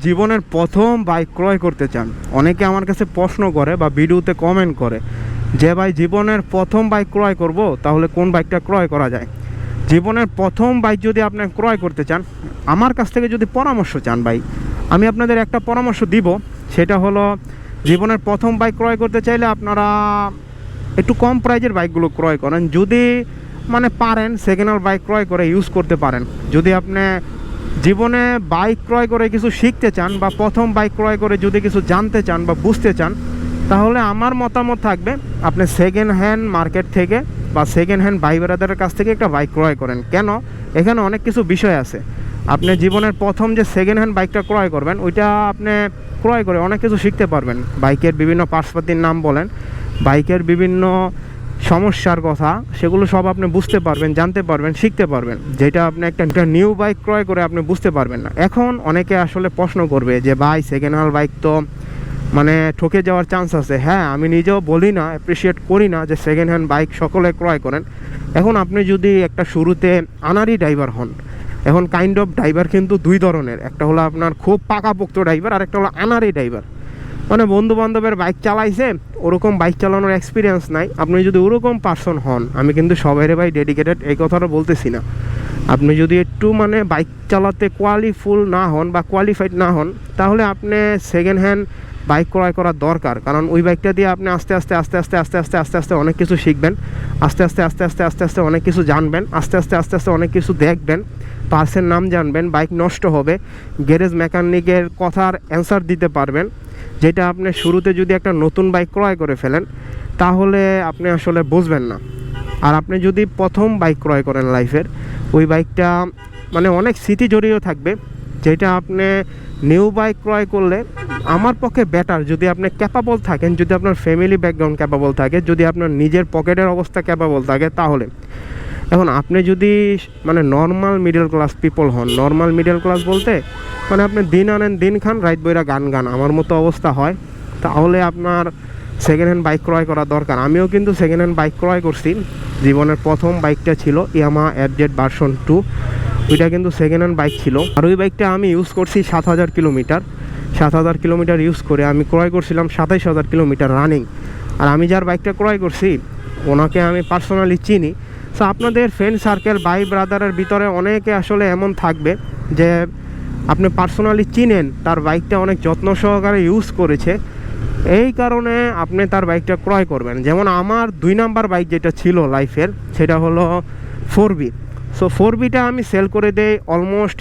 জীবনের প্রথম বাইক ক্রয় করতে চান, অনেকে আমার কাছে প্রশ্ন করে বা ভিডিওতে কমেন্ট করে যে ভাই জীবনের প্রথম বাইক ক্রয় করব, তাহলে কোন বাইকটা ক্রয় করা যায়। জীবনের প্রথম বাইক যদি আপনি ক্রয় করতে চান, আমার কাছ থেকে যদি পরামর্শ চান ভাই, আমি আপনাদের একটা পরামর্শ দিব। সেটা হলো, জীবনের প্রথম বাইক ক্রয় করতে চাইলে আপনারা একটু কম প্রাইজের বাইকগুলো ক্রয় করেন। যদি মানে পারেন সেকেন্ড হ্যান্ড বাইক ক্রয় করে ইউজ করতে পারেন। যদি আপনি জীবনে বাইক ক্রয় করে কিছু শিখতে চান বা প্রথম বাইক ক্রয় করে যদি কিছু জানতে চান বা বুঝতে চান, তাহলে আমার মতামত থাকবে আপনি সেকেন্ড হ্যান্ড মার্কেট থেকে বা সেকেন্ড হ্যান্ড ভাই ব্রাদারের কাছ থেকে একটা বাইক ক্রয় করেন। কেন? এখানে অনেক কিছু বিষয় আছে। আপনি জীবনের প্রথম যে সেকেন্ড হ্যান্ড বাইকটা ক্রয় করবেন, ওইটা আপনি ক্রয় করে অনেক কিছু শিখতে পারবেন। বাইকের বিভিন্ন পার্টসপাতির নাম বলেন, বাইকের বিভিন্ন সমস্যার কথা, সেগুলো সব আপনি বুঝতে পারবেন, জানতে পারবেন, শিখতে পারবেন, যেটা আপনি একটা নিউ বাইক ক্রয় করে আপনি বুঝতে পারবেন না। এখন অনেকে আসলে প্রশ্ন করবে যে ভাই সেকেন্ড হ্যান্ড বাইক তো মানে ঠকে যাওয়ার চান্স আছে। হ্যাঁ, আমি নিজেও বলি না, অ্যাপ্রিসিয়েট করি না যে সেকেন্ড হ্যান্ড বাইক সকলে ক্রয় করেন। এখন আপনি যদি একটা শুরুতে আনারি ড্রাইভার হন, এখন কাইন্ড অফ ড্রাইভার কিন্তু দুই ধরনের, একটা হলো আপনার খুব পাকাপোক্ত ড্রাইভার, আর একটা হলো আনারি ড্রাইভার। মানে বন্ধু বান্ধবের বাইক চালাইছে, ওরকম বাইক চালানোর এক্সপিরিয়েন্স নাই। আপনি যদি ওরকম পার্সন হন, আমি কিন্তু সবাইরে ভাই ডেডিকেটেড এই কথাটা বলতেছি না, আপনি যদি একটু মানে বাইক চালাতে কোয়ালিফুল না হন বা কোয়ালিফাইড না হন, তাহলে আপনি সেকেন্ড হ্যান্ড বাইক ক্রয় করা দরকার। কারণ ওই বাইকটা দিয়ে আপনি আস্তে আস্তে আস্তে আস্তে আস্তে আস্তে আস্তে আস্তে অনেক কিছু শিখবেন, আস্তে আস্তে আস্তে আস্তে আস্তে আস্তে অনেক কিছু জানবেন, আস্তে আস্তে আস্তে আস্তে অনেক কিছু দেখবেন, পার্টসের নাম জানবেন, বাইক নষ্ট হবে, গ্যারেজ মেকানিকের কথার অ্যান্সার দিতে পারবেন, যেটা আপনি শুরুতে যদি একটা নতুন বাইক ক্রয় করে ফেলেন তাহলে আপনি আসলে বুঝবেন না। আর আপনি যদি প্রথম বাইক ক্রয় করেন লাইফের, ওই বাইকটা মানে অনেক স্মৃতি জড়িয়ে থাকবে, যেটা আপনি নিউ বাইক ক্রয় করলে আমার পক্ষে বেটার। যদি আপনি ক্যাপাবল থাকেন, যদি আপনার ফ্যামিলি ব্যাকগ্রাউন্ড ক্যাপাবল থাকে, যদি আপনার নিজের পকেটের অবস্থা ক্যাপাবল থাকে, তাহলে। এখন আপনি যদি মানে নর্মাল মিডল ক্লাস পিপল হন, নর্মাল মিডল ক্লাস বলতে মানে আপনি দিন আনেন দিন খান, রাত বইরা গান গান, আমার মতো অবস্থা হয়, তাহলে আপনার সেকেন্ড হ্যান্ড বাইক ক্রয় করা দরকার। আমিও কিন্তু সেকেন্ড হ্যান্ড বাইক ক্রয় করছি। জীবনের প্রথম বাইকটা ছিল ইয়ামাহা এফজেড ভার্সন 2, ওইটা কিন্তু সেকেন্ড হ্যান্ড বাইক ছিল। আর ওই বাইকটা আমি ইউজ করছি 7000 কিলোমিটার। 7000 কিলোমিটার ইউজ করে আমি ক্রয় করছিলাম 27000 কিলোমিটার রানিং। আর আমি যার বাইকটা ক্রয় করছি ওনাকে আমি পার্সোনালি চিনি। সো আপনাদের ফ্রেন্ড সার্কেল ভাই ব্রাদারের ভিতরে অনেকে আসলে এমন থাকবে যে আপনি পার্সোনালি চিনেন, তার বাইকটা অনেক যত্ন সহকারে ইউজ করেছে, এই কারণে আপনি তার বাইকটা ক্রয় করবেন। যেমন আমার 2 নাম্বার বাইক যেটা ছিল লাইফের, সেটা হলো 4B। সো 4Bটা আমি সেল করে দেই অলমোস্ট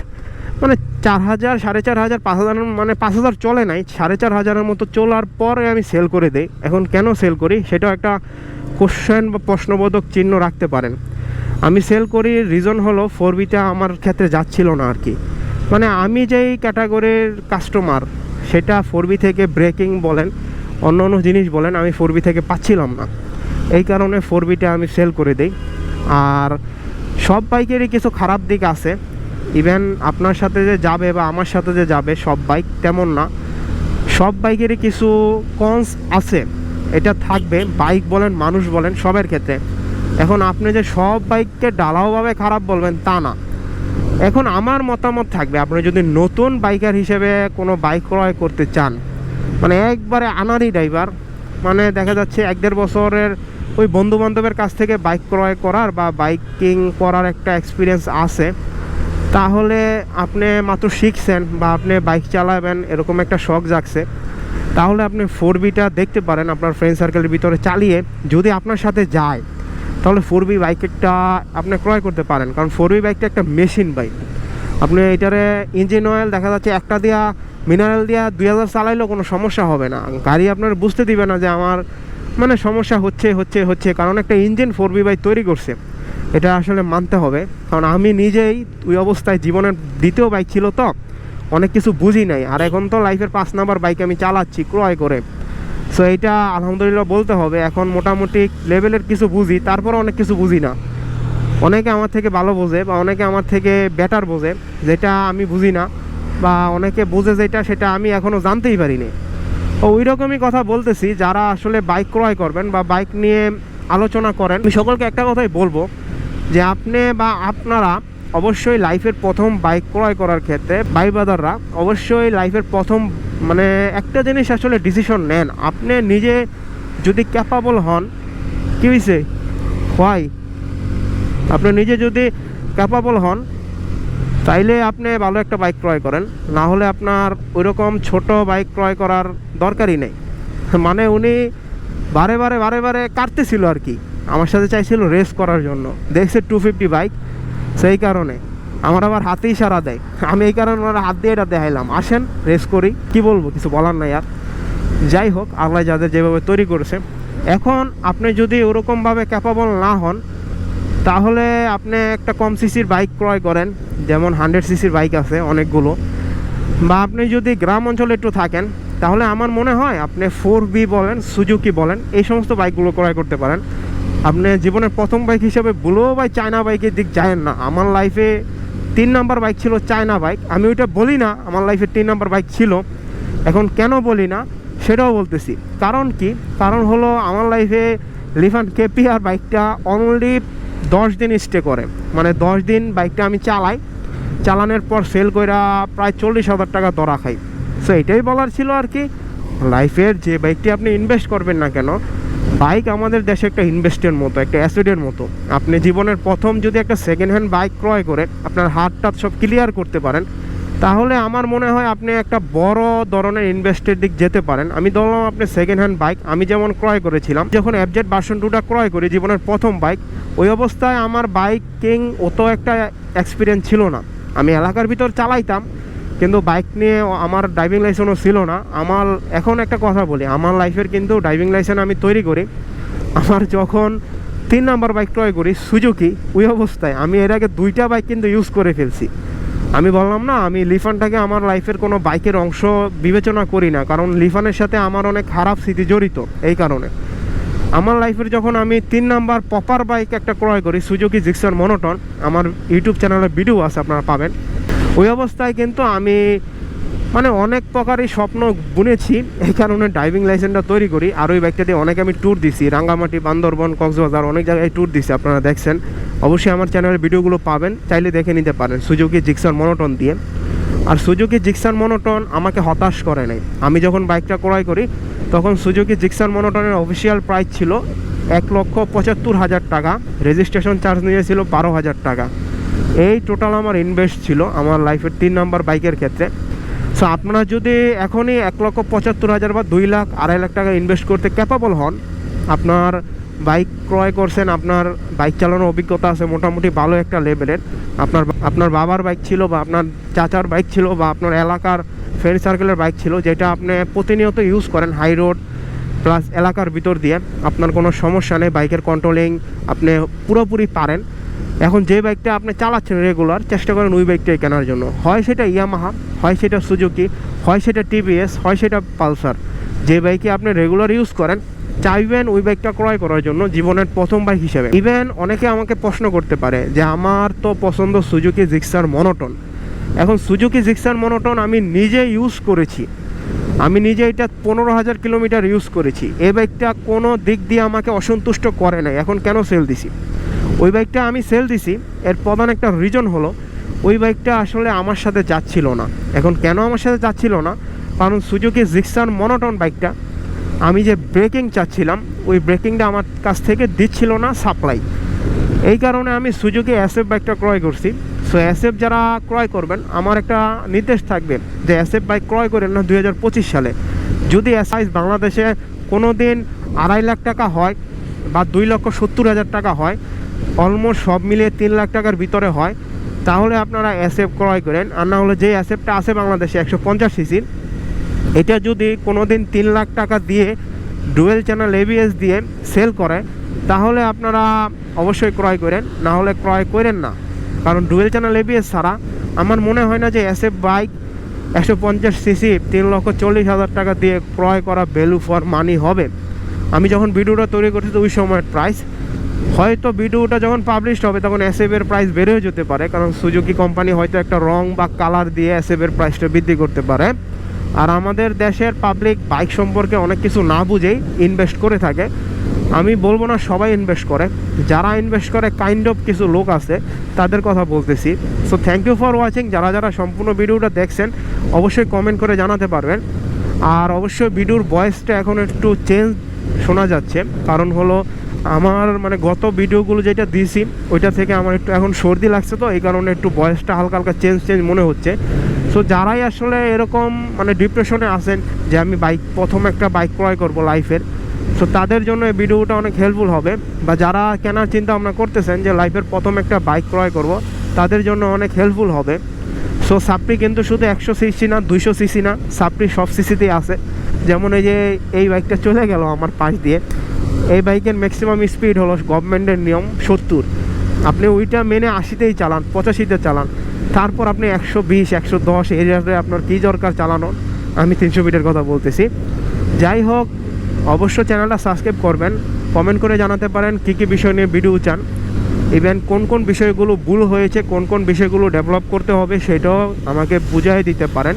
মানে 4000, 4500, 5000, মানে 5000 চলে নাই, 4500-এর মতো চলার পরে আমি সেল করে দেই। এখন কেন সেল করি সেটাও একটা কোশ্চেন বা প্রশ্নবোধক চিহ্ন রাখতে পারেন। আমি সেল করি রিজন হলো 4Bটা আমার ক্ষেত্রে যাচ্ছিল না আর কি। মানে আমি যেই ক্যাটাগরির কাস্টমার, সেটা 4B থেকে ব্রেকিং বলেন, অন্য অন্য জিনিস বলেন, আমি 4B থেকে পাচ্ছিলাম না। এই কারণে 4Bটা আমি সেল করে দিই। আর সব বাইকেরই কিছু খারাপ দিক আছে। ইভেন আপনার সাথে যে যাবে বা আমার সাথে যে যাবে সব বাইক তেমন না, সব বাইকেরই কিছু কনস আছে, এটা থাকবে। বাইক বলেন, মানুষ বলেন, সবের ক্ষেত্রে। এখন আপনি যে সব বাইককে ঢালাওভাবে খারাপ বলবেন তা না। এখন আমার মতামত থাকবে, আপনি যদি নতুন বাইকার হিসেবে কোনো বাইক ক্রয় করতে চান, মানে একবারে আনারি ড্রাইভার, মানে দেখা যাচ্ছে 1-1.5 বছরের ওই বন্ধু বান্ধবের কাছ থেকে বাইক ক্রয় করার বা বাইকিং করার একটা এক্সপিরিয়েন্স আছে, তাহলে আপনি মাত্র শিখছেন বা আপনি বাইক চালাবেন এরকম একটা শখ জাগছে, তাহলে আপনি 4Bটা দেখতে পারেন আপনার ফ্রেন্ড সার্কেলের ভিতরে চালিয়ে। যদি আপনার সাথে যায় তাহলে 4B বাইকটা আপনি ক্রয় করতে পারেন। কারণ 4B বাইকটা একটা মেশিন বাইক। আপনি এটারে ইঞ্জিন অয়েল দেখা যাচ্ছে একটা দিয়া মিনারেল দিয়া 2000 চালাইলেও কোনো সমস্যা হবে না। গাড়ি আপনার বুঝতে দিবে না যে আমার মানে সমস্যা হচ্ছে, কারণ একটা ইঞ্জিন 4B বাইক তৈরি করছে, এটা আসলে মানতে হবে। কারণ আমি নিজেই ওই অবস্থায়, জীবনের দ্বিতীয় বাইক ছিল তো, অনেক কিছু বুঝি নাই। আর এখন তো লাইফের 5 নাম্বার বাইক আমি চালাচ্ছি ক্রয় করে। সো এইটা আলহামদুলিল্লাহ বলতে হবে, এখন মোটামুটি লেভেলের কিছু বুঝি, তারপরে অনেক কিছু বুঝি না। অনেকে আমার থেকে ভালো বোঝে বা অনেকে আমার থেকে বেটার বোঝে, যেটা আমি বুঝি না, বা অনেকে বোঝে যেটা সেটা আমি এখনও জানতেই পারিনি। ওই রকমই কথা বলতেছি, যারা আসলে বাইক ক্রয় করবেন বা বাইক নিয়ে আলোচনা করেন, আমি সকলকে একটা কথাই বলবো যে আপনি বা আপনারা অবশ্যই লাইফের প্রথম বাইক ক্রয় করার ক্ষেত্রে ভাই ব্রাদাররা অবশ্যই লাইফের প্রথম মানে একটা জিনিস আসলে ডিসিশন নেন, আপনি নিজে যদি ক্যাপাবল হন, কি হয়েছে হয়, আপনি নিজে যদি ক্যাপাবল হন তাইলে আপনি ভালো একটা বাইক ক্রয় করেন, না হলে আপনার ওইরকম ছোট বাইক ক্রয় করার দরকারই নেই। মানে উনি বারে বারে কাটতেছিল আর কি, আমার সাথে চাইছিল রেস করার জন্য, দেখছে 250 বাইক, সেই কারণে আমার আবার হাতে ইশারা দেয়, আমি এই কারণে ওনার হাত দিয়ে এটা দেখাইলাম, আসেন রেস করি, কি বলবো, কিছু বলার নাই আর। যাই হোক, আল্লাহ যাদের যেভাবে তৈরি করেছে, এখন আপনি যদি ওরকমভাবে ক্যাপাবল না হন তাহলে আপনি একটা কম সিসির বাইক ক্রয় করেন, যেমন 100 সিসির বাইক আছে অনেকগুলো, বা আপনি যদি গ্রাম অঞ্চলে একটু থাকেন তাহলে আমার মনে হয় আপনি 4B বলেন, সুজুকি বলেন, এই সমস্ত বাইকগুলো ক্রয় করতে পারেন। আপনি জীবনের প্রথম বাইক হিসাবে বুলো বা চায়না বাইকের দিক যায়েন না। আমার লাইফে 3 নাম্বার বাইক ছিল চায়না বাইক, আমি ওইটা বলি না আমার লাইফে 3 নাম্বার বাইক ছিল, এখন কেন বলি না সেটাও বলতেছি। কারণ কি, কারণ হলো আমার লাইফে লিফান KPR বাইকটা অনলি 10 দিন স্টে করে, মানে 10 দিন বাইকটা আমি চালাই, চালানোর পর সেল কইরা প্রায় 40,000 টাকা ধরা খাই। সো এটাই বলার ছিল আর কি, লাইফের যে বাইকটি আপনি ইনভেস্ট করবেন না কেন, বাইক আমাদের দেশে একটা ইনভেস্টের মতো, একটা অ্যাসেটের মতো। আপনি জীবনের প্রথম যদি একটা সেকেন্ড হ্যান্ড বাইক ক্রয় করে আপনার হাতটা সব ক্লিয়ার করতে পারেন, তাহলে আমার মনে হয় আপনি একটা বড় ধরনের ইনভেস্টের দিক যেতে পারেন। আমি ধরলাম আপনি সেকেন্ড হ্যান্ড বাইক, আমি যেমন ক্রয় করেছিলাম যখন FZ ভার্সন 2টা ক্রয় করি, জীবনের প্রথম বাইক, ওই অবস্থায় আমার বাইকিং অত একটা এক্সপিরিয়েন্স ছিল না, আমি এলাকার ভিতর চালাইতাম, কিন্তু বাইক নিয়ে আমার ড্রাইভিং লাইসেন্সও ছিল না। আমার এখন একটা কথা বলি, আমার লাইফের কিন্তু ড্রাইভিং লাইসেন্স আমি তৈরি করি আমার যখন 3 নাম্বার বাইক ক্রয় করি সুজুকি, ওই অবস্থায় আমি এর আগে 2টা বাইক কিন্তু ইউজ করে ফেলছি। আমি বললাম না, আমি লিফানটাকে আমার লাইফের কোনো বাইকের অংশ বিবেচনা করি না, কারণ লিফানের সাথে আমার অনেক খারাপ স্মৃতি জড়িত। এই কারণে আমার লাইফের যখন আমি 3 নাম্বার পপার বাইক একটা ক্রয় করি সুজুকি জিক্সার মনোটন, আমার ইউটিউব চ্যানেলে ভিডিও আছে আপনারা পাবেন, ওই অবস্থায় কিন্তু আমি মানে অনেক প্রকারই স্বপ্ন বুনেছি, এই কারণে ড্রাইভিং লাইসেন্সটা তৈরি করি। আর ওই বাইকটা দিয়ে অনেক আমি ট্যুর দিছি, রাঙ্গামাটি, বান্দরবন, কক্সবাজার, অনেক জায়গায় ট্যুর দিছি, আপনারা দেখছেন, অবশ্যই আমার চ্যানেলের ভিডিওগুলো পাবেন, চাইলে দেখে নিতে পারেন সুজুকি জিক্সার মনোটন দিয়ে। আর সুজুকি জিক্সার মনোটন আমাকে হতাশ করে নাই। আমি যখন বাইকটা ক্রয় করি তখন সুজুকি জিক্সার মনোটনের অফিসিয়াল প্রাইস ছিল 1,75,000 টাকা, রেজিস্ট্রেশন চার্জ নিয়েছিল 12,000 টাকা। এই টোটাল আমার ইনভেস্ট ছিল আমার লাইফের 3 নাম্বার বাইকের ক্ষেত্রে। সো আপনারা যদি এখনই 1,75,000 বা 2 লাখ, 2.5 লাখ টাকা ইনভেস্ট করতে ক্যাপাবল হন, আপনার বাইক ক্রয় করছেন, আপনার বাইক চালানোর অভিজ্ঞতা আছে মোটামুটি ভালো একটা লেভেলের, আপনার বাবার বাইক ছিল বা আপনার চাচার বাইক ছিল বা আপনার এলাকার ফ্রেন্ড সার্কেলের বাইক ছিল, যেটা আপনি প্রতিনিয়ত ইউজ করেন হাই রোড প্লাস এলাকার ভিতর দিয়ে, আপনার কোনো সমস্যা নেই, বাইকের কন্ট্রোলিং আপনি পুরোপুরি পারেন। এখন যে বাইকটা আপনি চালাচ্ছেন রেগুলার, চেষ্টা করেন ওই বাইকটাই কেনার জন্য, হয় সেটা ইয়ামাহা, হয় সেটা সুজুকি, হয় সেটা TVS, হয় সেটা পালসার। যে বাইকে আপনি রেগুলার ইউজ করেন চাইবেন ওই বাইকটা ক্রয় করার জন্য জীবনের প্রথম বাইক হিসেবে। ইভেন অনেকে আমাকে প্রশ্ন করতে পারে যে আমার তো পছন্দ সুজুকি জিক্সার মনোটন। এখন সুজুকি জিক্সার মনোটন আমি নিজে ইউজ করেছি, আমি নিজে এটা 15,000 কিলোমিটার ইউজ করেছি। এই বাইকটা কোনো দিক দিয়ে আমাকে অসন্তুষ্ট করে নাই। এখন কেন সেল দিছি? ওই বাইকটা আমি সেল দিছি এর প্রধান একটা রিজন হলো ওই বাইকটা আসলে আমার সাথে যাচ্ছিল না। এখন কেন আমার সাথে যাচ্ছিল না? কারণ সুজুকি জিক্সার মনোটন বাইকটা আমি যে ব্রেকিং চাচ্ছিলাম ওই ব্রেকিংটা আমার কাছ থেকে দিচ্ছিল না সাপ্লাই। এই কারণে আমি সুজুকি SF বাইকটা ক্রয় করছি। সো SF যারা ক্রয় করবেন, আমার একটা নির্দেশ থাকবে যে SF বাইক ক্রয় করেন না 2025 সালে। যদি এসআইস বাংলাদেশে কোনো দিন 2.5 লাখ টাকা হয় বা 2,70,000 টাকা হয়, অলমোস্ট সব মিলিয়ে 3 লাখ টাকার ভিতরে হয়, তাহলে আপনারা SF ক্রয় করেন। আর না হলে যে SFটা আছে বাংলাদেশে 150 সিসির, এটা যদি কোনো দিন 3 লাখ টাকা দিয়ে ডুয়েল চ্যানেল ABS দিয়ে সেল করে, তাহলে আপনারা অবশ্যই ক্রয় করেন, না হলে ক্রয় করেন না। কারণ ডুয়েল চ্যানেল ABS ছাড়া আমার মনে হয় না যে SF বাইক 150 সিসি 3,40,000 টাকা দিয়ে ক্রয় করা ভ্যালু ফর মানি হবে। আমি যখন ভিডিওটা তৈরি করছি তো ওই সময়ের প্রাইস, হয়তো ভিডিওটা যখন পাবলিশ হবে তখন SF এর প্রাইস বেড়েও যেতে পারে, কারণ সুজুকি কোম্পানি হয়তো একটা রং বা কালার দিয়ে SF এর প্রাইসটা বৃদ্ধি করতে পারে। আর আমাদের দেশের পাবলিক বাইক সম্পর্কে অনেক কিছু না বুঝেই ইনভেস্ট করে থাকে। আমি বলবো না সবাই ইনভেস্ট করে, যারা ইনভেস্ট করে কাইন্ড অফ কিছু লোক আছে, তাদের কথা বলতেছি। So thank you for watching. যারা যারা সম্পূর্ণ ভিডিওটা দেখছেন অবশ্যই কমেন্ট করে জানাতে পারবেন। আর অবশ্যই ভিডিওর ভয়েসটা এখন একটু চেঞ্জ শোনা যাচ্ছে, কারণ হলো আমার মানে গত ভিডিওগুলো যেটা দিয়েছি ওইটা থেকে আমার একটু এখন সর্দি লাগছে, তো এই কারণে একটু ভয়েসটা হালকা হালকা চেঞ্জ মনে হচ্ছে। সো যারাই আসলে এরকম মানে ডিপ্রেশনে আছেন যে আমি প্রথম একটা বাইক ক্রয় করব লাইফের, সো তাদের জন্য এই ভিডিওটা অনেক হেল্পফুল হবে। বা যারা কেনার চিন্তা ভাবনা করতেছেন যে লাইফের প্রথম একটা বাইক ক্রয় করব, তাদের জন্য অনেক হেল্পফুল হবে। সো সাপ্রি কিন্তু শুধু 100 সিসি না, 200 সিসি না, সাপ্রি সব সিসিতেই আছে। যেমন এই যে এই বাইকটা চলে গেল আমার পাশ দিয়ে, এই বাইকের ম্যাক্সিমাম স্পিড হলো গভর্নমেন্টের নিয়ম 70। আপনি ওইটা মেনে 80তেই চালান, 85তে চালান, তারপর আপনি 120 110 এরিয়াতে আপনার কী দরকার চালানো। আমি 300 ফিটের কথা বলতেছি। যাই হোক, অবশ্যই চ্যানেলটা সাবস্ক্রাইব করবেন, কমেন্ট করে জানাতে পারেন কী কী বিষয় নিয়ে ভিডিও চান, ইভেন কোন কোন বিষয়গুলো ভুল হয়েছে, কোন কোন বিষয়গুলো ডেভেলপ করতে হবে সেটাও আমাকে বুঝিয়ে দিতে পারেন।